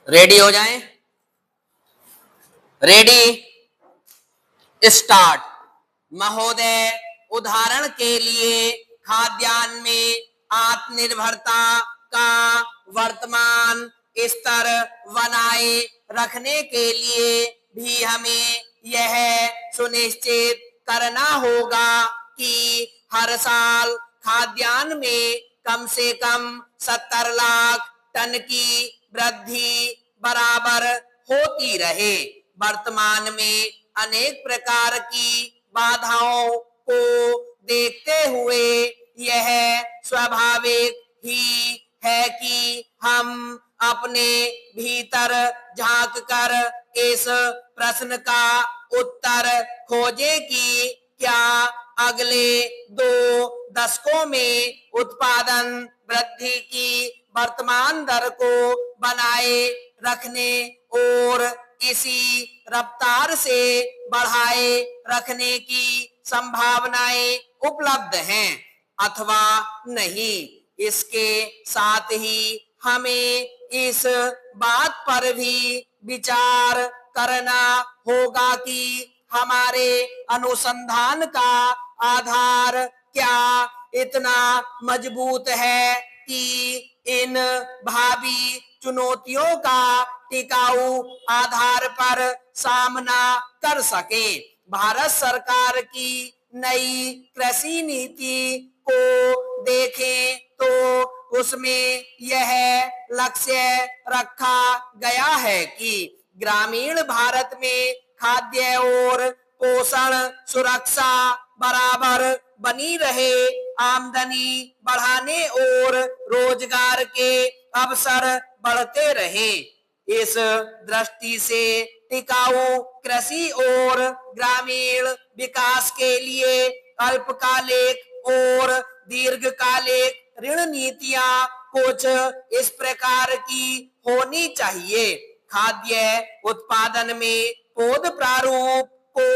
Ready हो जाएं। Ready start. महोदय, उदाहरण के लिए खाद्यान्न में आत्मनिर्भरता का वर्तमान स्तर बनाए रखने के लिए भी हमें यह सुनिश्चित करना होगा कि हर साल खाद्यान्न में कम से कम 70 लाख टन की वृद्धि बराबर होती रहे। वर्तमान में अनेक प्रकार की बाधाओं को देखते हुए यह स्वाभाविक ही है कि हम अपने भीतर झांककर इस प्रश्न का उत्तर खोजें कि क्या अगले 2 दशकों में उत्पादन वृद्धि की वर्तमान दर को बनाए रखने और इसी रफ्तार से बढ़ाए रखने की संभावनाएं उपलब्ध हैं अथवा नहीं। इसके साथ ही हमें इस बात पर भी विचार करना होगा कि हमारे अनुसंधान का आधार क्या इतना मजबूत है कि इन भावी चुनौतियों का टिकाऊ आधार पर सामना कर सके। भारत सरकार की नई कृषि नीति को देखें तो उसमें यह लक्ष्य रखा गया है कि ग्रामीण भारत में खाद्य और पोषण सुरक्षा बराबर बनी रहे, आमदनी बढ़ाने और रोजगार के अवसर बढ़ते रहे। इस दृष्टि से टिकाऊ कृषि और ग्रामीण विकास के लिए अल्पकालिक और दीर्घकालिक ऋण नीतियां कुछ इस प्रकार की होनी चाहिए। खाद्य उत्पादन में पौध प्रारूप को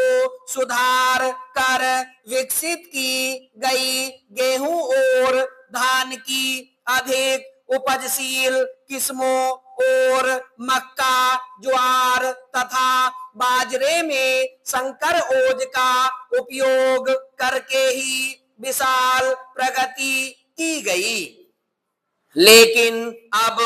सुधार कर विकसित की गई गेहूं और धान की अधिक उपजशील किस्मों और मक्का, ज्वार तथा बाजरे में संकर ओज का उपयोग करके ही विशाल प्रगति की गई। लेकिन अब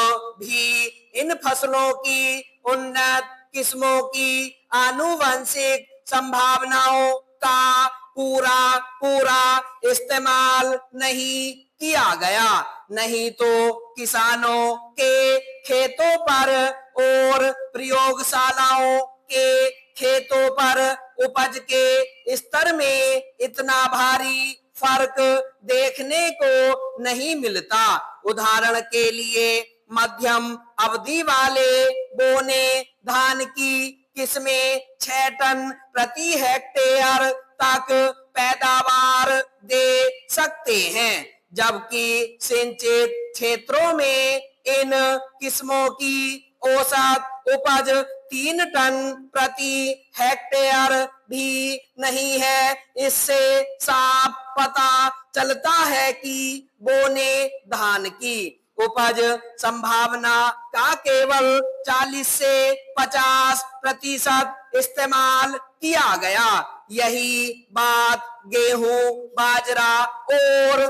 भी इन फसलों की उन्नत किस्मों की आनुवंशिक संभावनाओं का पूरा इस्तेमाल नहीं किया गया, नहीं तो किसानों के खेतों पर और प्रयोगशालाओं के खेतों पर उपज के स्तर में इतना भारी फर्क देखने को नहीं मिलता। उदाहरण के लिए मध्यम अवधि वाले बोने धान की किस्में 6 टन प्रति हेक्टेयर तक पैदावार दे सकते हैं, जबकि सिंचित क्षेत्रों में इन किस्मों की औसत उपज 3 टन प्रति हेक्टेयर भी नहीं है। इससे साफ पता चलता है कि बोने धान की उपज संभावना का केवल 40 से 50% इस्तेमाल किया गया। यही बात गेहूं, बाजरा और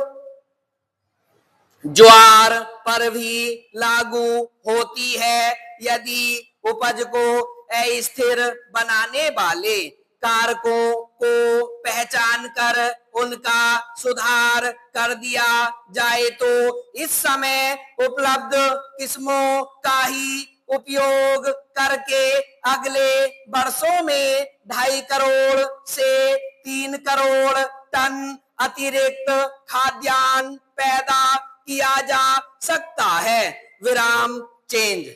ज्वार पर भी लागू होती है। यदि उपज को अस्थिर बनाने वाले कारकों को पहचान कर उनका सुधार कर दिया जाए तो इस समय उपलब्ध किस्मों का ही उपयोग करके अगले वर्षों में 2.5 करोड़ से 3 करोड़ टन अतिरिक्त खाद्यान्न पैदा किया जा सकता है। विराम चेंज।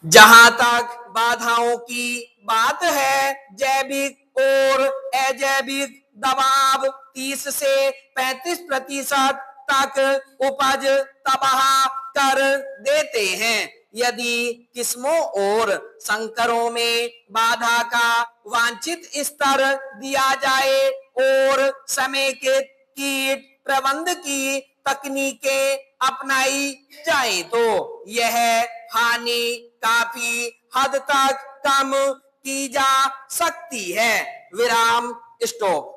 जहां तक बाधाओं की बात है, जैविक और अजैविक दबाव 30 से 35% तक उपज तबाह कर देते हैं। यदि किस्मों और संकरों में बाधा का वांछित स्तर दिया जाए और समेकित कीट प्रबंधन की तकनीकें अपनाई जाए तो यह हानि काफी हद तक कम की जा सकती है। विराम, स्टॉप।